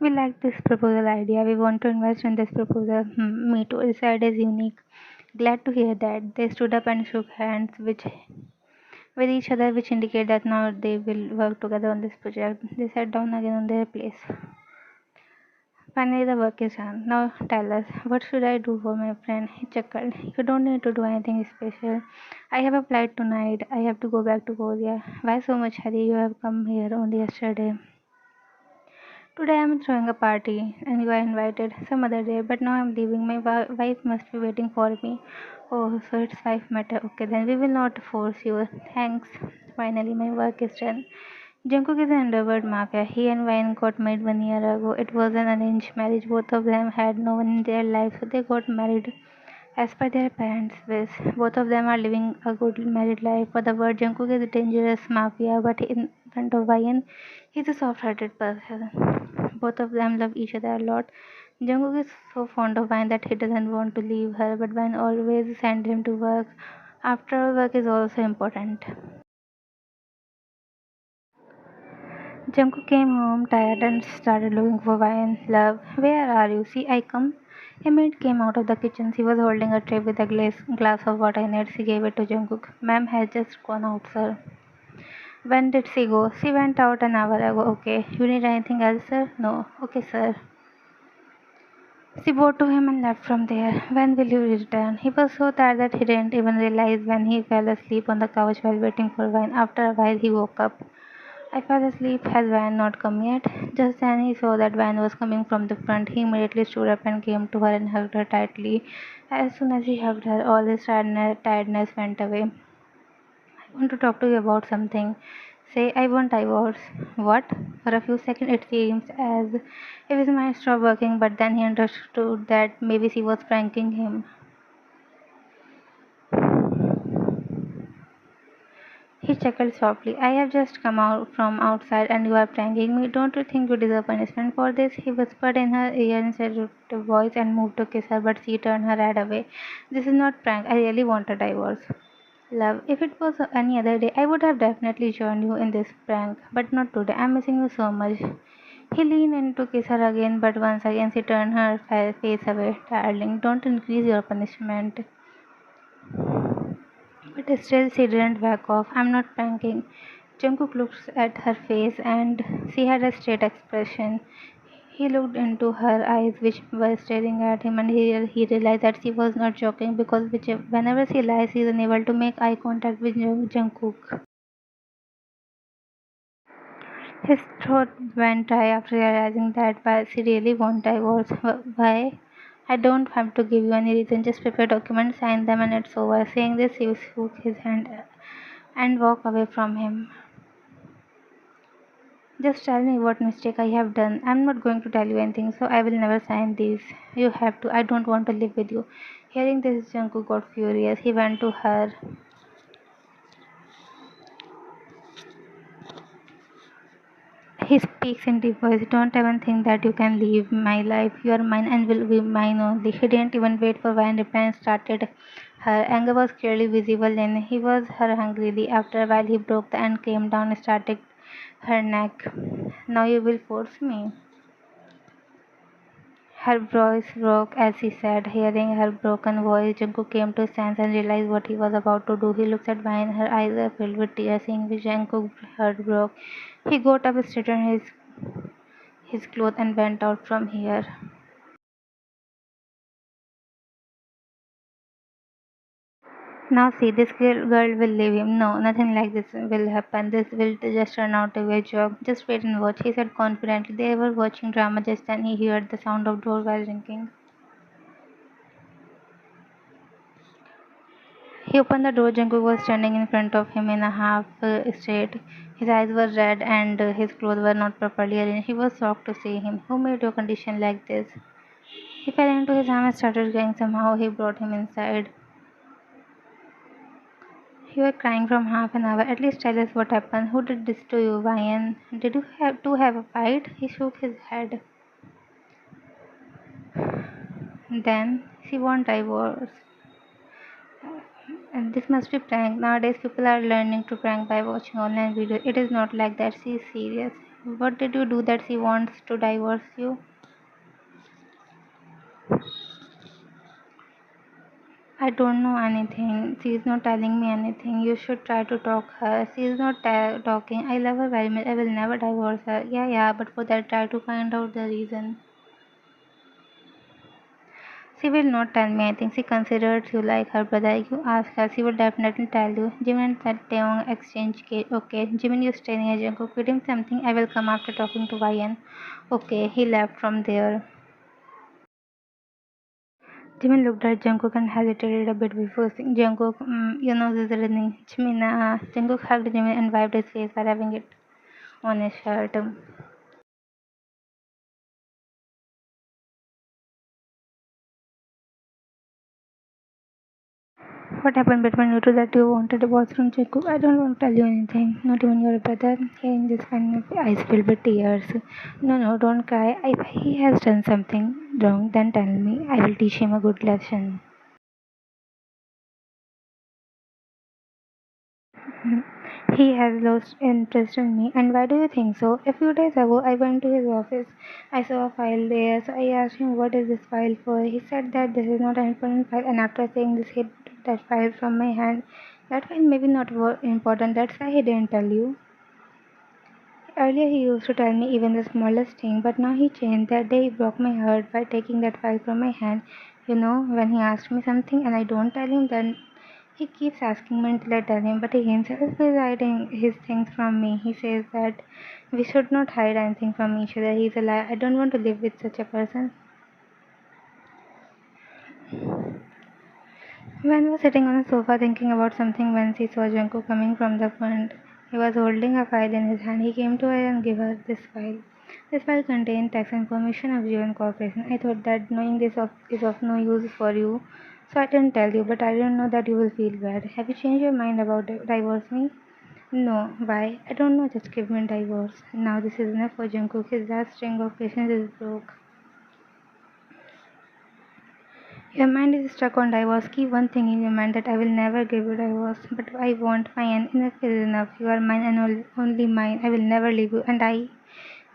We like this proposal idea. We want to invest in this proposal. Me too. This idea is unique. Glad to hear that. They stood up and shook hands with each other, which indicate that now they will work together on this project. They sat down again on their place. Finally, the work is done. Now tell us, what should I do for my friend? He chuckled. You don't need to do anything special. I have a flight tonight. I have to go back to Korea. Why so much hurry? You have come here only yesterday. Today I am throwing a party and you are invited some other day, but now I am leaving. My wife must be waiting for me. Oh, so it's wife matter. Okay, then we will not force you. Thanks. Finally, my work is done. Jungkook is an underworld mafia. He and Wayne got married 1 year ago. It was an arranged marriage. Both of them had no one in their lives, so they got married as per their parents' wish. Both of them are living a good married life. For the word Jungkook is a dangerous mafia, but in front of Wayne, he's a soft-hearted person. Both of them love each other a lot. Jungkook is so fond of Wayne that he doesn't want to leave her, but Wayne always sends him to work. After all, work is also important. Jungkook came home tired and started looking for wine. Love, where are you? See, I come. A maid came out of the kitchen. She was holding a tray with a glass of water in it. She gave it to Jungkook. Ma'am has just gone out, sir. When did she go? She went out an hour ago. Okay. You need anything else, sir? No. Okay, sir. She bowed to him and left from there. When will you return? He was so tired that he didn't even realize when he fell asleep on the couch while waiting for wine. After a while, he woke up. I fell asleep. Has Van not come yet? Just then he saw that Van was coming from the front. He immediately stood up and came to her and hugged her tightly. As soon as he hugged her, all his tiredness went away. I want to talk to you about something. Say, I want divorce. What? For a few seconds it seems as if his mind stopped working, but then he understood that maybe she was pranking him. He chuckled softly. I have just come out from outside and you are pranking me. Don't you think you deserve punishment for this? He whispered in her ear in a voice and moved to kiss her, but she turned her head away. This is not prank. I really want a divorce. Love, if it was any other day, I would have definitely joined you in this prank, but not today. I'm missing you so much. He leaned in to kiss her again, but once again she turned her face away. Darling, don't increase your punishment. But still she didn't back off. I'm not pranking. Jungkook looked at her face and she had a straight expression. He looked into her eyes which were staring at him and he realized that she was not joking because whenever she lies she is unable to make eye contact with Jungkook. His throat went dry after realizing that why she really won't divorce. Why? I don't have to give you any reason. Just prepare documents, sign them, and it's over. Saying this, he shook his hand and walked away from him. Just tell me what mistake I have done. I'm not going to tell you anything, so I will never sign these. You have to. I don't want to live with you. Hearing this, Jungkook got furious. He went to her. He speaks in deep voice. Don't even think that you can leave my life. You are mine and will be mine only. He didn't even wait for Vine reply and started. Her anger was clearly visible in he was her hungrily. After a while he broke the and came down and started her neck. Now you will force me. Her voice broke as he said. Hearing her broken voice, Jungkook came to his senses and realized what he was about to do. He looked at Vine. Her eyes were filled with tears, seeing which Jungkook's heart broke. He got up, straightened his clothes, and went out from here. Now see, this girl will leave him. No, nothing like this will happen. This will just turn out to be a joke. Just wait and watch, he said confidently. They were watching drama just then he heard the sound of doorbell ringing. He opened the door. Jungkook was standing in front of him in a half state. His eyes were red and his clothes were not properly arranged. He was shocked to see him. Who made your condition like this? He fell into his arms and started crying. Somehow he brought him inside. You were crying from half an hour. At least tell us what happened. Who did this to you, Ryan? Did you have to have a fight? He shook his head. Then she won't divorce. And this must be prank. Nowadays people are learning to prank by watching online videos. It is not like that. She is serious. What did you do that she wants to divorce you? I don't know anything. She is not telling me anything. You should try to talk her. She is not talking. I love her very much. I will never divorce her. Yeah, yeah, but for that, try to find out the reason. She will not tell me. I think she considers you like her brother. You ask her, she will definitely tell you. Jimin and Taeyong exchange case. Okay, Jimin, you stay near Jungkook. Feed him something. I will come after talking to YN. Okay, he left from there. Jimin looked at Jungkook and hesitated a bit before saying, Jungkook, you know this is running. Jimin, Jungkook hugged Jimin and wiped his face by rubbing it on his shirt. What happened between you two that you wanted a divorce from Jungkook? I don't want to tell you anything. Not even your brother. Hearing this kind of eyes filled with tears. No, no, don't cry. If he has done something wrong, then tell me. I will teach him a good lesson. He has lost interest in me. And why do you think so? A few days ago, I went to his office. I saw a file there, so I asked him, what is this file for? He said that this is not an important file, and after saying this, he took that file from my hand. That file may be not important, that's why he didn't tell you. Earlier, he used to tell me even the smallest thing, but now he changed. That day, he broke my heart by taking that file from my hand. You know, when he asks me something and I don't tell him, then he keeps asking me until I tell him, but he himself is hiding his things from me. He says that we should not hide anything from each other. He's a liar. I don't want to live with such a person. When was sitting on the sofa thinking about something when she saw Junko coming from the front. He was holding a file in his hand. He came to her and gave her this file. This file contained tax information of Jeevan Corporation. I thought that knowing this is of no use for you, so I didn't tell you, but I didn't know that you will feel bad. Have you changed your mind about divorce me? No. Why? I don't know. Just give me a divorce. Now this is enough for Jungkook. His last string of patience is broke. Your mind is stuck on divorce. Keep one thing in your mind that I will never give you divorce. But I want mine. Enough is enough. You are mine and only mine. I will never leave you. And I.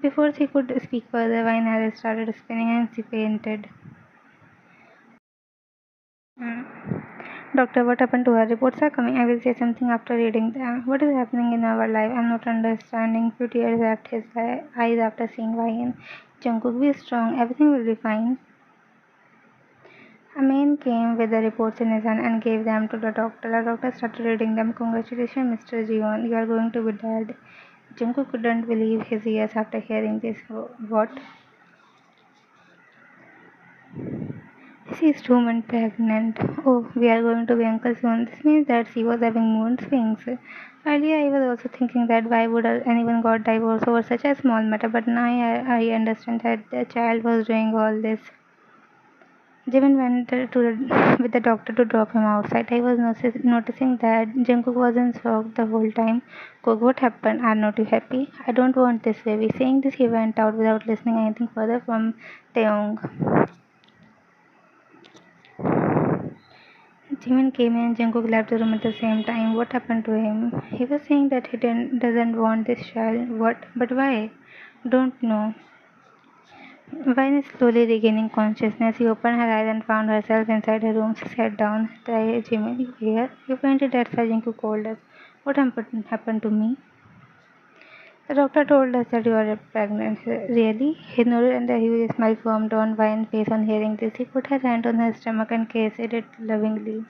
Before she could speak further, Vine had started spinning and she fainted. Doctor, what happened to her? Reports are coming. I will say something after reading them. What is happening in our life? I'm not understanding. Few tears left his eyes after seeing Vine. Jungkook, be strong. Everything will be fine. A man came with the reports in his hand and gave them to the doctor. The doctor started reading them. Congratulations, Mr. Jiwon. You are going to be dead. Jungkook couldn't believe his ears after hearing this. What? She is 2 months pregnant. Oh, we are going to be uncle soon. This means that she was having mood swings. Earlier, I was also thinking that why would anyone got divorced over such a small matter, but now I understand that the child was doing all this. Jimin went with the doctor to drop him outside. I was noticing that Jungkook was in shock the whole time. Cook, what happened? Are not you happy? I don't want this baby. Saying this, he went out without listening anything further from Taeyong. Jimin came in and Jungkook left the room at the same time. What happened to him? He was saying that he doesn't want this child. What? But why? Don't know. Vine is slowly regaining consciousness. She opened her eyes and found herself inside her room. She sat down. Hey, Jimmy, you here? You fainted at Sajinku called us. What happened to me? The doctor told us that you are pregnant. Really? He nodded and a huge smile formed on Vine's face on hearing this. He put her hand on her stomach and kissed it lovingly.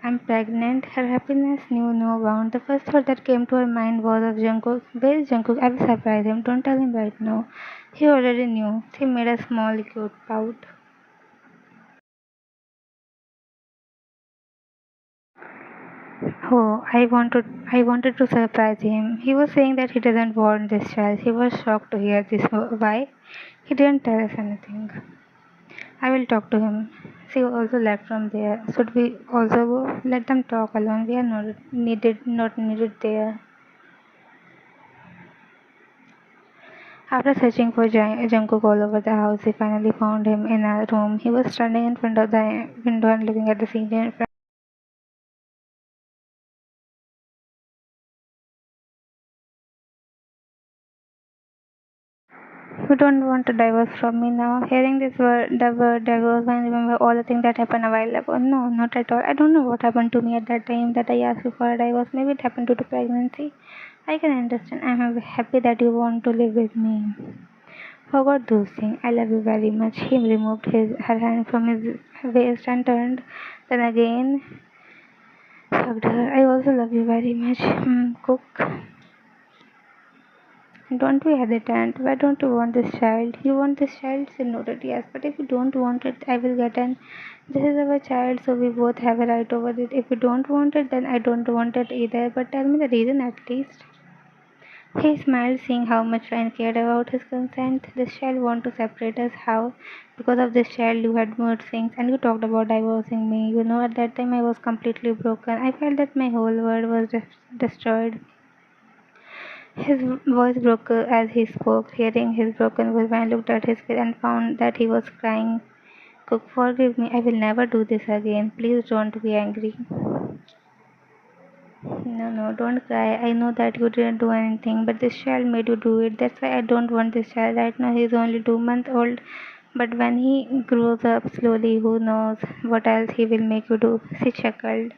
I'm pregnant. Her happiness knew no bound. The first thought that came to her mind was of Jungkook. Where is Jungkook? I will surprise him. Don't tell him right now. He already knew. She made a small cute pout. Oh, I wanted to surprise him. He was saying that he doesn't want this child. He was shocked to hear this. Why? He didn't tell us anything. I will talk to him. She also left from there. Should we also go? Let them talk alone. We are not needed there. After searching for Jungkook all over the house, he finally found him in a room. He was standing in front of the window and looking at the scene in front. You don't want to divorce from me now. Hearing the word divorce, I remember all the things that happened a while ago. No, not at all. I don't know what happened to me at that time that I asked you for a divorce. Maybe it happened due to pregnancy. I can understand. I'm happy that you want to live with me. Forgot those things. I love you very much. He removed her hand from his waist and turned. Then again, hugged her. I also love you very much. Cook. Don't be hesitant. Why don't you want this child? You want this child? Say noted, yes. But if you don't want it, I will get an. This is our child, so we both have a right over it. If you don't want it, then I don't want it either. But tell me the reason at least. He smiled, seeing how much Ryan cared about his consent. This child want to separate us. How? Because of this child, you had mood swings and you talked about divorcing me. You know, at that time I was completely broken. I felt that my whole world was destroyed. His voice broke as he spoke. Hearing his broken voice, I looked at his face and found that he was crying. Cook, forgive me. I will never do this again. Please don't be angry. No, no, don't cry. I know that you didn't do anything, but this child made you do it. That's why I don't want this child. Right now, he's only 2 months old. But when he grows up slowly, who knows what else he will make you do? She chuckled.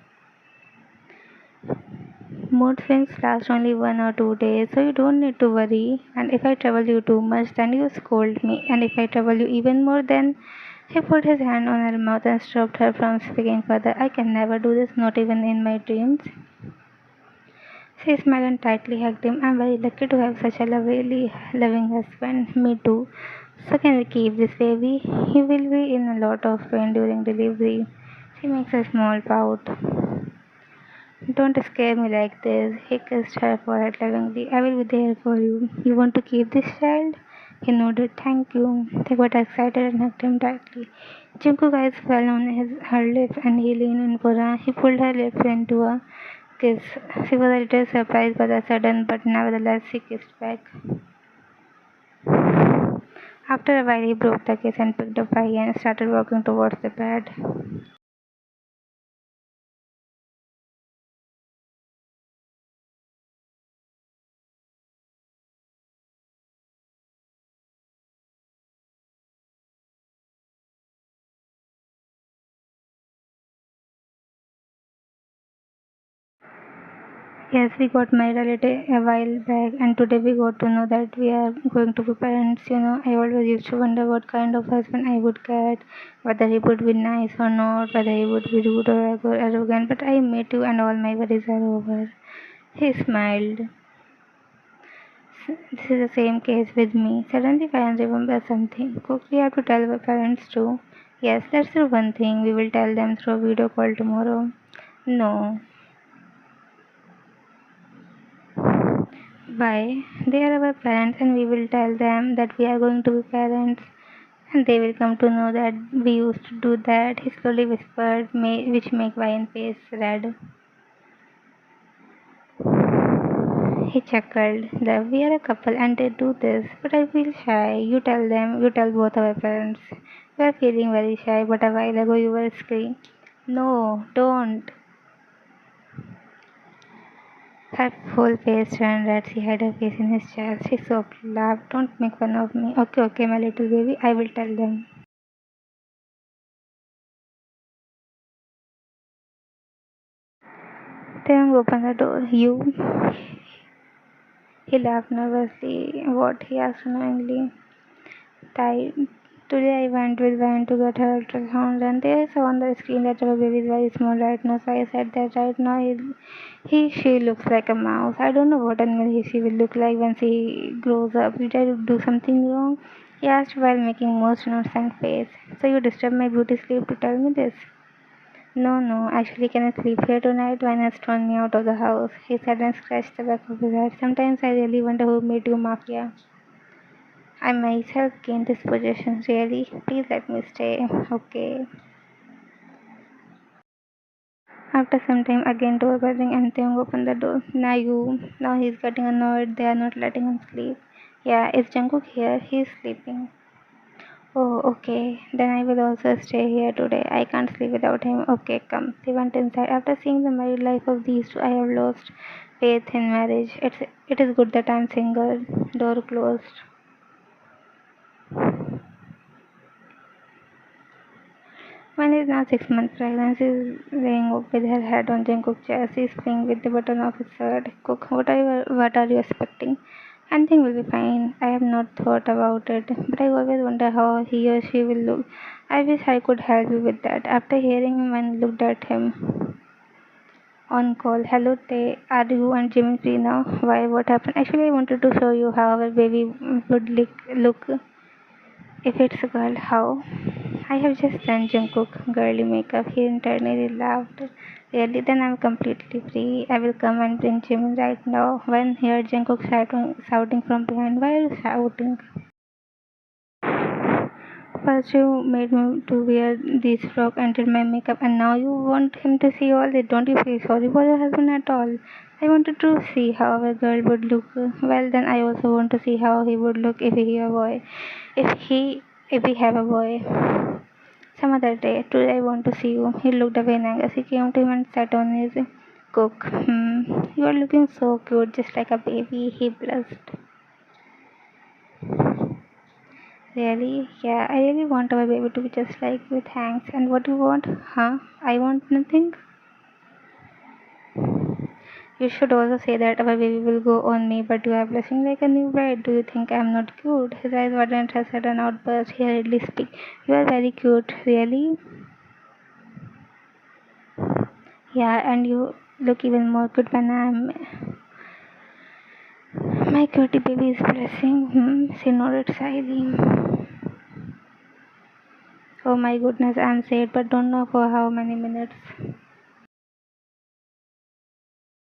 Mood swings last only 1 or 2 days, so you don't need to worry. And if I trouble you too much, then you scold me. And if I trouble you even more, then he put his hand on her mouth and stopped her from speaking further. I can never do this, not even in my dreams. She smiled and tightly hugged him. I'm very lucky to have such a loving husband. Me too. So can we keep this baby? He will be in a lot of pain during delivery. She makes a small pout. Don't scare me like this. He kissed her forehead lovingly. I will be there for you. You want to keep this child? He nodded. Thank you. They got excited and hugged him tightly. Jungkook's eyes fell on her lips and he leaned in for her. He pulled her lips into a kiss. She was a little surprised by the sudden, but nevertheless she kissed back. After a while, he broke the kiss and picked up Vi and started walking towards the bed. Yes, we got married a while back, and today we got to know that we are going to be parents. You know, I always used to wonder what kind of husband I would get, whether he would be nice or not, whether he would be rude or arrogant. But I met you, and all my worries are over. He smiled. This is the same case with me. Suddenly, I remember something. Cook, we have to tell our parents too. Yes, that's the one thing. We will tell them through a video call tomorrow. No. Why? They are our parents, and we will tell them that we are going to be parents, and they will come to know that we used to do that. He slowly whispered, which make Ryan's face red. He chuckled. Love, we are a couple and they do this, but I feel shy. You tell them, you tell both our parents. We are feeling very shy, but a while ago you were screaming. No, don't. Her whole face turned red. She had her face in his chest. She softly laughed. Don't make fun of me. Okay, okay, my little baby. I will tell them. Taeyong opened the door. You? He laughed nervously. What? He asked annoyingly. Tai, today I went with Van to get her ultrasound and they saw on the screen that our baby is very small right now. So I said that right now she looks like a mouse. I don't know what animal she will look like when she grows up. Did I do something wrong? He asked while making most innocent face. So you disturbed my beauty sleep to tell me this? No, no, actually, can I sleep here tonight? Van has thrown me out of the house. He said and scratched the back of his head. Sometimes I really wonder who made you mafia. I myself gained this possession, really. Please let me stay. Okay. After some time, again door buzzing and Taeyong opened the door. Now he's getting annoyed. They are not letting him sleep. Yeah, is Jungkook here? He's sleeping. Oh, okay. Then I will also stay here today. I can't sleep without him. Okay, come. They went inside. After seeing the married life of these two, I have lost faith in marriage. It is good that I'm single. Door closed. Mine is now 6 months pregnant. She's laying up with her head on Jungkook's chest. She's playing with the button of his shirt. Cook, what are you expecting? Anything will be fine. I have not thought about it, but I always wonder how he or she will look. I wish I could help you with that. After hearing him and looked at him on call, hello, Tay, are you and Jimmy free now? Why? What happened? Actually, I wanted to show you how our baby would look if it's a girl. How? I have just done Jungkook girly makeup. He internally laughed. Really? Then I'm completely free. I will come and bring Jimin right now. When heard Jungkook shouting from behind, why are you shouting? First you made me to wear this frock and did my makeup, and now you want him to see all it. Don't you feel sorry for your husband at all? I wanted to see how a girl would look. Well, then I also want to see how he would look if he a boy. If he if we have a boy. Some other day. Today I want to see you. He looked away in anger. She came to him and sat on his cook. You are looking so cute, just like a baby. He blushed. Really? Yeah, I really want our baby to be just like you. Thanks. And what do you want? Huh? I want nothing. You should also say that our baby will go on me, but you are blushing like a new bride. Do you think I am not cute? His eyes widened her sudden outburst. He hurriedly speak. You are very cute. Really? Yeah, and you look even more cute when I'm. My cutie baby is blushing. She nodded shyly. Oh my goodness, I'm sad, but don't know for how many minutes.